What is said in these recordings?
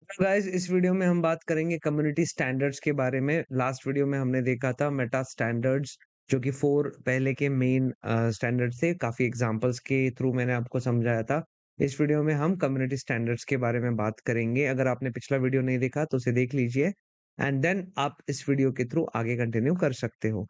तो गाइस इस वीडियो में हम बात करेंगे कम्युनिटी स्टैंडर्ड्स के बारे में। लास्ट वीडियो में हमने देखा था मेटा स्टैंडर्ड्स जो कि 4 पहले के मेन स्टैंडर्ड्स थे। काफ़ी एग्ज़ाम्पल्स के थ्रू मैंने आपको समझाया था। इस वीडियो में हम कम्युनिटी स्टैंडर्ड्स के बारे में बात करेंगे। अगर आपने पिछला वीडियो नहीं देखा तो उसे देख लीजिए एंड देन आप इस वीडियो के थ्रू आगे कंटिन्यू कर सकते हो।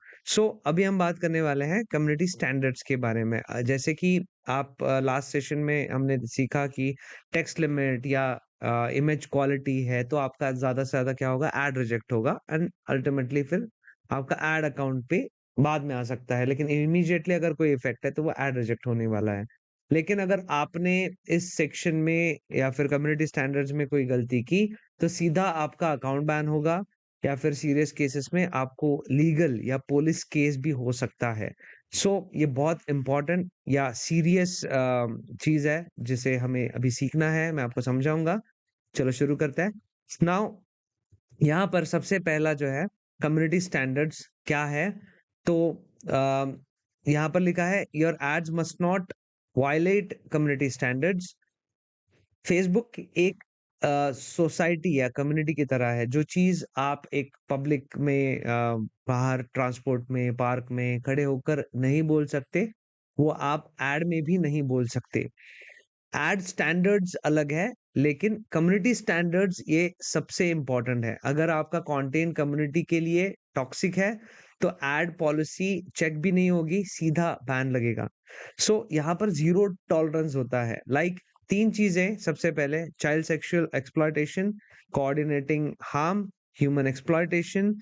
अभी हम बात करने वाले हैं कम्युनिटी स्टैंडर्ड्स के बारे में। जैसे कि आप लास्ट सेशन में हमने सीखा कि टेक्स्ट लिमिट या इमेज क्वालिटी है तो आपका ज़्यादा से ज़्यादा क्या होगा, ऐड रिजेक्ट होगा एंड अल्टीमेटली फिर आपका ऐड अकाउंट पे बाद में आ सकता है। लेकिन इमीडिएटली अगर कोई इफ़ेक्ट है तो वो ऐड रिजेक्ट होने वाला है। लेकिन अगर आपने इस सेक्शन में या फिर कम्युनिटी स्टैंडर्ड्स में कोई गलती की तो सीधा आपका अकाउंट बैन होगा या फिर सीरियस केसेस में आपको लीगल या पुलिस केस भी हो सकता है। ये बहुत इम्पोर्टेंट या सीरियस चीज़ है जिसे हमें अभी सीखना है, मैं आपको समझाऊँगा। चलो शुरू करते हैं। नाउ यहाँ पर सबसे पहला जो है कम्युनिटी स्टैंडर्ड्स क्या है? तो अ, यहाँ पर लिखा है your ads must not violate community standards. Facebook एक सोसाइटी या कम्युनिटी की तरह है। जो चीज़ आप एक पब्लिक में बाहर ट्रांसपोर्ट में, पार्क में खड़े होकर नहीं बोल सकते, वो आप ऐड में भी नहीं बोल सकते। एड स्टैंडर्ड्स अलग है, लेकिन कम्युनिटी स्टैंडर्ड्स ये सबसे इम्पोर्टेंट है। अगर आपका कंटेंट कम्युनिटी के लिए टॉक्सिक है, तो एड पॉलिसी चेक भी नहीं होगी, सीधा बैन लगेगा। यहाँ पर ज़ीरो टॉलरेंस होता है। लाइक 3 चीज़ें, सबसे पहले child sexual exploitation, coordinating harm, human exploitation,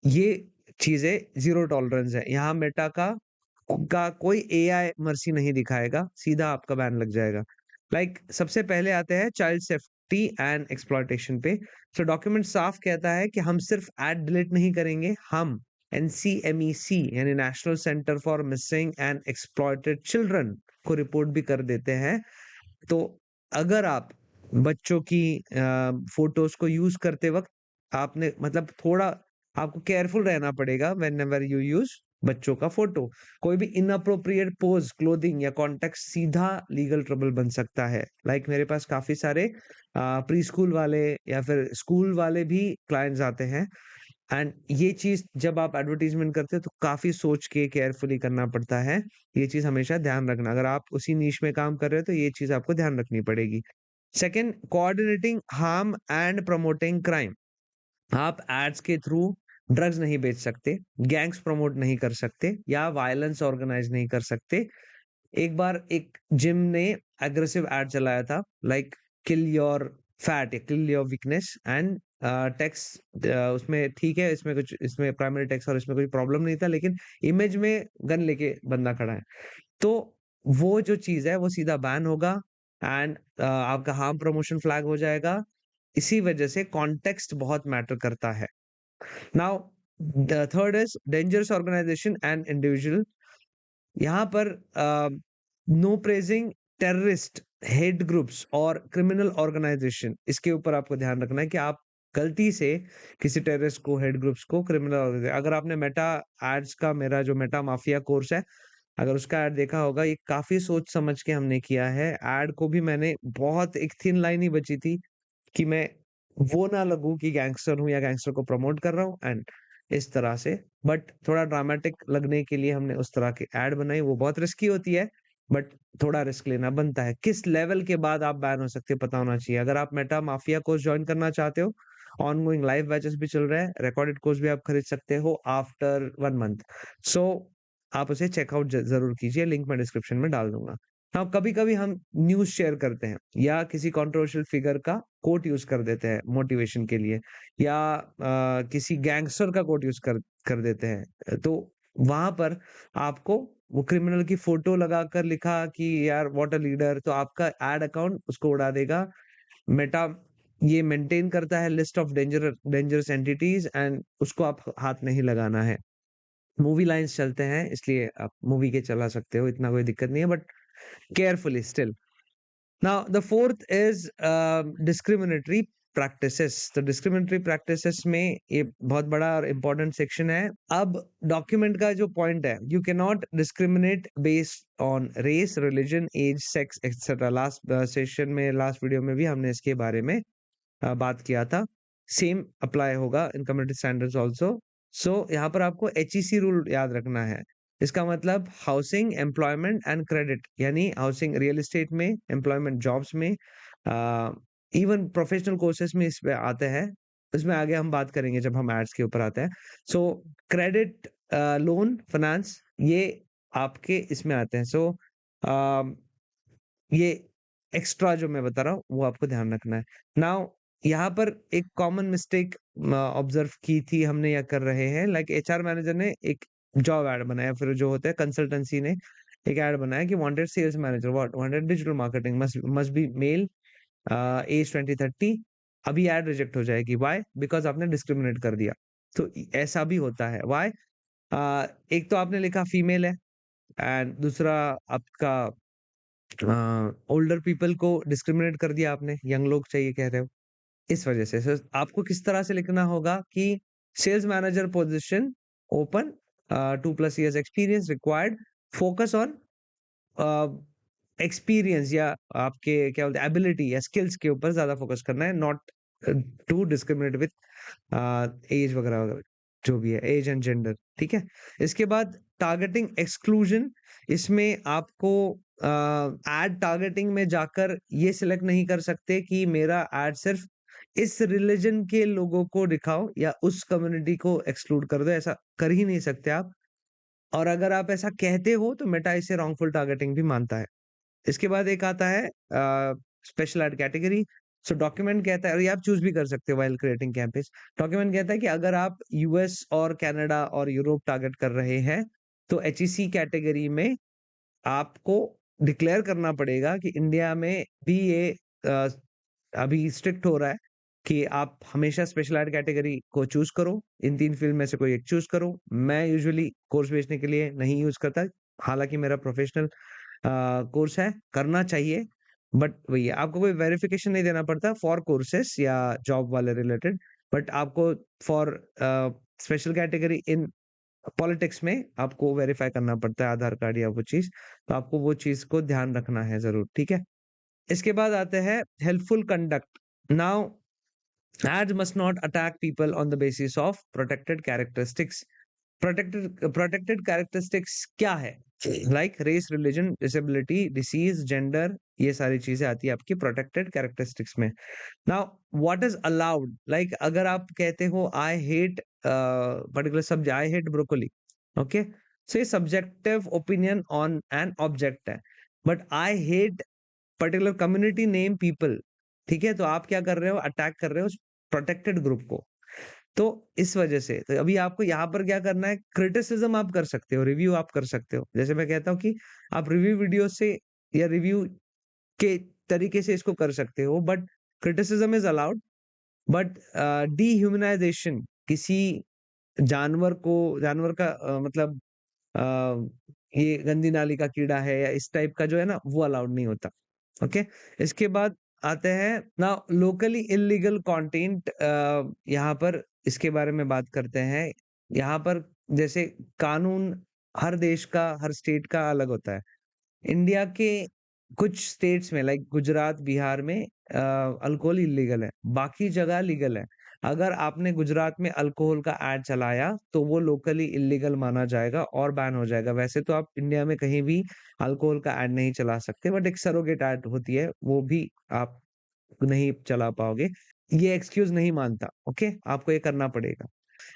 ये चीज़ें ज़ीरो टॉलरेंस है। यहाँ मेटा का कोई एआई मर्सी नहीं दिखाएगा, सीधा आपका बैन लग जाएगा। सबसे पहले आते हैं चाइल्ड सेफ्टी एंड एक्सप्लॉयटेशन पे। डॉक्यूमेंट साफ कहता है कि हम सिर्फ ऐड डिलीट नहीं करेंगे, हम एनसीएमईसी यानी national centre for missing and exploited children को रिपोर्ट भी कर देते हैं। तो अगर आप बच्चों की फोटोज़ को यूज़ करते वक़्त आपने मतलब थोड़ा आपको केयरफुल रहना पड़ेगा व्हेनेवर यू यूज़ बच्चों का फ़ोटो। कोई भी इनअप्रोप्रिएट पोज़, क्लोथिंग या कॉन्टेक्स्ट सीधा लीगल ट्रबल बन सकता है। मेरे पास काफ़ी सारे प्री-स्कूल वाले या फिर स्कूल वाले भी क्लाइंट्स आते हैं एंड ये चीज़ जब आप एडवर्टाइज़मेंट करते हो तो काफ़ी सोच के केयरफुली करना पड़ता है। ये चीज़ हमेशा ध्यान रखना। अगर आप उसी नीश में काम कर रहे हो तो ये चीज़ आपको ध्यान रखनी पड़ेगी। Second, coordinating harm and promoting crime. आप एड्स के थ्रू ड्रग्स नहीं बेच सकते, गैंग्स प्रमोट नहीं कर सकते या वायलेंस ऑर्गेनाइज़ नहीं कर सकते। एक बार एक जिम ने एग्रेसिव एड चलाया था, किल योर फैट या kill your weakness and text उसमें ठीक है, इसमें प्राइमरी टेक्स्ट और इसमें कोई प्रॉब्लम नहीं था, लेकिन इमेज में गन लेके बंदा खड़ा है। तो वो जो चीज़ है वो सीधा बैन होगा एंड आपका हार्म प्रमोशन फ्लैग हो जाएगा। इसी वजह से कॉन्टेक्स्ट बहुत मैटर करता है। Now the third is dangerous organization and individual. यहाँ पर no praising terrorist, hate groups और क्रिमिनल ऑर्गेनाइजेशन, इसके ऊपर आपको ध्यान रखना है कि आप गलती से किसी टेररिस्ट को, हेट ग्रुप्स को, क्रिमिनल अगर आपने मेटा एड्स का मेरा जो मेटा माफिया कोर्स है, अगर उसका ऐड देखा होगा, ये काफ़ी सोच समझ के हमने किया है। ऐड को भी मैंने बहुत एक थिन लाइन ही बची थी कि मैं वो ना लगूँ कि गैंगस्टर हूँ या गैंगस्टर को प्रमोट कर रहा हूँ एंड इस तरह से। बट थोड़ा ड्रामेटिक लगने के लिए हमने उस तरह की ऐड बनाई। वो बहुत रिस्की होती है, बट थोड़ा रिस्क लेना बनता है। किस लेवल के बाद आप बैन हो सकते हैं पता होना चाहिए। अगर आप मेटा माफिया कोर्स जॉइन करना चाहते हो, ऑनगोइंग लाइव बैचेस भी चल रहे हैं, रिकॉर्डेड कोर्स भी आप खरीद सकते हो आफ्टर 1 मंथ। सो आप उसे चेकआउट ज़रूर कीजिए, लिंक मैं डिस्क्रिप्शन में डाल दूँगा। हाँ, कभी-कभी हम न्यूज़ शेयर करते हैं या किसी कंट्रोवर्शियल फिगर का कोट यूज़ कर देते हैं मोटिवेशन के लिए या किसी गैंगस्टर का कोट यूज़ कर कर देते हैं। तो वहाँ पर आपको वो क्रिमिनल की फ़ोटो लगाकर लिखा कि यार व्हाट अ लीडर, तो आपका एड अकाउंट उसको उड़ा देगा। मेटा ये मेंटेन करता है list of dangerous entities and उसको आप हाथ नहीं लगाना है। मूवी लाइन्स चलते हैं, इसलिए आप मूवी के चला सकते हो, इतना कोई दिक्कत नहीं है, but carefully still. Now the fourth is discriminatory practices. तो डिस्क्रिमिनेटरी प्रैक्टिसेस में ये बहुत बड़ा और इम्पोर्टेंट सेक्शन है। अब डॉक्यूमेंट का जो पॉइंट है, you can not discriminate based on race, religion, age, sex etcetera. Last session में, लास्ट वीडियो में भी हमने इसके बारे में बात किया था, सेम अप्लाई होगा इन कम्युनिटी स्टैंडर्ड्स आल्सो। सो यहाँ पर आपको एचईसी रूल याद रखना है। इसका मतलब हाउसिंग, एम्प्लॉयमेंट एंड क्रेडिट, यानी हाउसिंग रियल एस्टेट में, एम्प्लॉयमेंट जॉब्स में, इवन प्रोफेशनल कोर्सेज में इसमें आते हैं। इसमें आगे हम बात करेंगे जब हम एड्स के ऊपर आते हैं। सो क्रेडिट, लोन, फाइनेंस, ये आपके इसमें आते हैं। सो ये एक्स्ट्रा जो मैं बता रहा हूँ वो आपको ध्यान रखना है। नाउ यहाँ पर एक कॉमन मिस्टेक ऑब्जर्व की थी हमने या कर रहे हैं, लाइक एचआर मैनेजर ने एक जॉब ऐड बनाया, फिर जो होता है कंसल्टेंसी ने एक ऐड बनाया कि wanted sales manager, what wanted digital marketing, must be male, age 20-30। अभी ऐड रिजेक्ट हो जाएगी, व्हाई? बिकॉज़ आपने डिस्क्रिमिनेट कर दिया। तो ऐसा भी होता है, व्हाई? एक तो आपने लिखा फीमेल है, एंड दूसरा आपका ओल्डर पीपल को डिस्क्रिमिनेट कर दिया आपने, यंग लोग चाहिए कह रहे हो। इस वजह से सर आपको किस तरह से लिखना होगा कि sales manager position open, 2+ years experience required, focus on experience या आपके क्या बोलते हैं एबिलिटी या स्किल्स के ऊपर ज्यादा फोकस करना है, not to discriminate with age वगैरह वगैरह, जो भी है एज एंड जेंडर, ठीक है। इसके बाद टारगेटिंग एक्सक्लूजन, इसमें आपको एड टारगेटिंग में जाकर ये सिलेक्ट नहीं कर सकते कि मेरा एड सिर्फ इस रिलीजन के लोगों को दिखाओ या उस कम्युनिटी को एक्सक्लूड कर दो, ऐसा कर ही नहीं सकते आप। और अगर आप ऐसा कहते हो तो मेटा इसे रॉन्गफुल टारगेटिंग भी मानता है। इसके बाद एक आता है स्पेशल एड कैटेगरी। सो डॉक्यूमेंट कहता है, और ये आप चूज भी कर सकते हो व्हाइल क्रिएटिंग कैंपेन्स। डॉक्यूमेंट कहता है कि अगर आप यूएस और कनाडा और यूरोप टारगेट कर रहे हैं तो एचईसी कैटेगरी में आपको डिक्लेयर करना पड़ेगा कि इंडिया में भी ये अ, अभी स्ट्रिक्ट हो रहा है कि आप हमेशा स्पेशल एड कैटेगरी को चूज करो, इन 3 फील्ड में से कोई एक चूज करो। मैं यूजुअली कोर्स बेचने के लिए नहीं यूज करता, हालाँकि मेरा प्रोफेशनल कोर्स है, करना चाहिए, बट वही है, आपको कोई वेरिफिकेशन नहीं देना पड़ता फॉर कोर्सेस या जॉब वाले रिलेटेड, बट आपको for special category in politics में आपको वेरीफाई करना पड़ता है आधार कार्ड या वो चीज़, तो आपको वो चीज़ को ध्यान रखना है ज़रूर, ठीक है? इसके बाद आते हैं helpful conduct. Now ads must not attack people on the basis of protected characteristics। Protected characteristics क्या है? Like race, religion, disability, disease, gender, ये सारी चीजें आती है आपकी प्रोटेक्टेड कैरेक्टरिस्टिक्स में। Now what is allowed, like अगर आप कहते हो I hate particular subject, I hate broccoli, okay, so ये subjective opinion on an object है, but I hate particular community name people, ठीक है, तो आप क्या कर रहे हो, अटैक कर रहे हो उस प्रोटेक्टेड ग्रुप को। तो इस वजह से तो अभी आपको यहाँ पर क्या करना है, क्रिटिसिज्म आप कर सकते हो, रिव्यू आप कर सकते हो। जैसे मैं कहता हूँ कि आप रिव्यू वीडियो से या रिव्यू के तरीके से इसको कर सकते हो, but criticism is allowed, but dehumanisation, किसी जानवर को, जानवर का मतलब ये गंदी नाली का कीड़ा है या इस टाइप का जो है ना, वो अलाउड नहीं होता। ओके, इसके बाद आते हैं ना लोकली इलीगल कंटेंट। यहाँ पर इसके बारे में बात करते हैं। यहाँ पर जैसे कानून हर देश का, हर स्टेट का अलग होता है। इंडिया के कुछ स्टेट्स में लाइक गुजरात, बिहार में अल्कोहल इलीगल है, बाकी जगह लीगल है। अगर आपने गुजरात में अल्कोहल का ऐड चलाया तो वो लोकली इलीगल माना जाएगा और बैन हो जाएगा। वैसे तो आप इंडिया में कहीं भी अल्कोहल का ऐड नहीं चला सकते, बट एक सरोगेट ऐड होती है, वो भी आप नहीं चला पाओगे। ये एक्सक्यूज नहीं मानता, ओके? आपको ये करना पड़ेगा।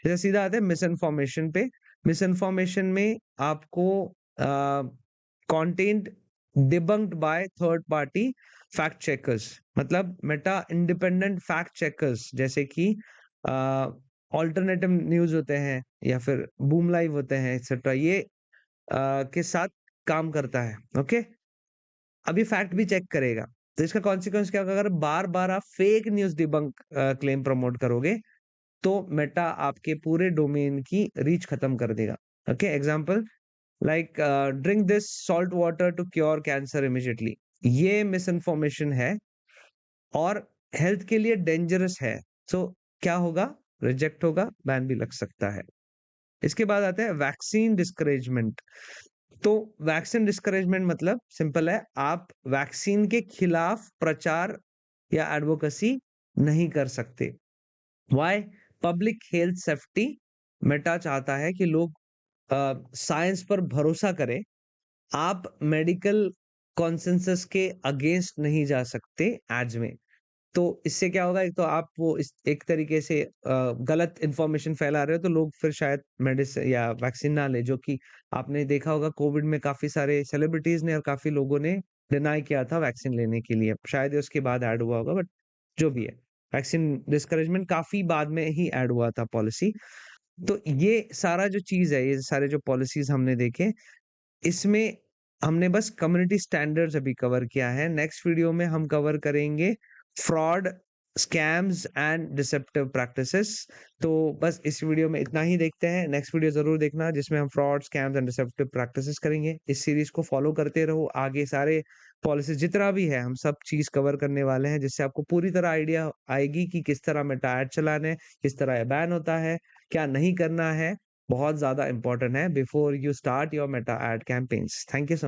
जैसे सीधा आता है मिस इन्फॉर्मेशन पे। मिस इन्फॉर्मेशन में आपको content debunked by third party fact checkers, मतलब मेटा इंडिपेंडेंट फैक्ट चेकर्स, जैसे कि ऑल्टरनेटिव न्यूज होते हैं या फिर बूम लाइव होते हैं एक्सेट्रा, ये के साथ काम करता है, ओके? अभी फैक्ट भी चेक करेगा। तो इसका कॉन्सिक्वेंस क्या होगा, अगर बार-बार आप fake news debunk claim promote करोगे, तो मेटा आपके पूरे डोमेन की रीच खत्म कर देगा। Okay, example like drink this salt water to cure cancer immediately. ये मिस इन्फॉर्मेशन है और हेल्थ के लिए डेंजरस है। सो क्या होगा? रिजेक्ट होगा, बैन भी लग सकता है। इसके बाद आता है वैक्सीन डिस्करेजमेंट। तो वैक्सीन डिस्करेजमेंट मतलब सिंपल है, आप वैक्सीन के खिलाफ प्रचार या एडवोकेसी नहीं कर सकते। Why? Public health safety Meta चाहता है कि लोग साइंस पर भरोसा करें। आप मेडिकल कंसेंसस के अगेंस्ट नहीं जा सकते एड्स में। तो इससे क्या होगा, एक तो आप वो इस एक तरीके से गलत इन्फॉर्मेशन फैला रहे हो तो लोग फिर शायद या वैक्सीन ना लें, जो कि आपने देखा होगा कोविड में काफ़ी सारे सेलिब्रिटीज़ ने और काफ़ी लोगों ने डिनाई किया था वैक्सीन लेने के लिए। शायद ये उसके बाद ऐड हुआ होगा, बट जो भी है, वैक्सीन डिस्करेजमेंट काफ़ी बाद में ही ऐड हुआ था पॉलिसी। तो ये सारा जो चीज़ है, ये सारे जो पॉलिसीज़ हमने देखे, इसमें हमने बस कम्युनिटी स्टैंडर्ड्स अभी कवर किया है। नेक्स्ट वीडियो में हम कवर करेंगे fraud, scams and deceptive practices. तो बस इस वीडियो में इतना ही देखते हैं। नेक्स्ट वीडियो ज़रूर देखना जिसमें हम fraud, scams and deceptive practices करेंगे। इस सीरीज़ को फॉलो करते रहो। आगे सारे पॉलिसीज़ जितना भी है हम सब चीज़ कवर करने वाले हैं, जिससे आपको पूरी तरह आइडिया आएगी कि किस तरह मेटा ऐड चलाने हैं, किस तरह ये बैन होता है, क्या नहीं करना है। बहुत ज़्यादा इम्पोर्टेंट है before you start your Meta ad campaigns. Thank you so much.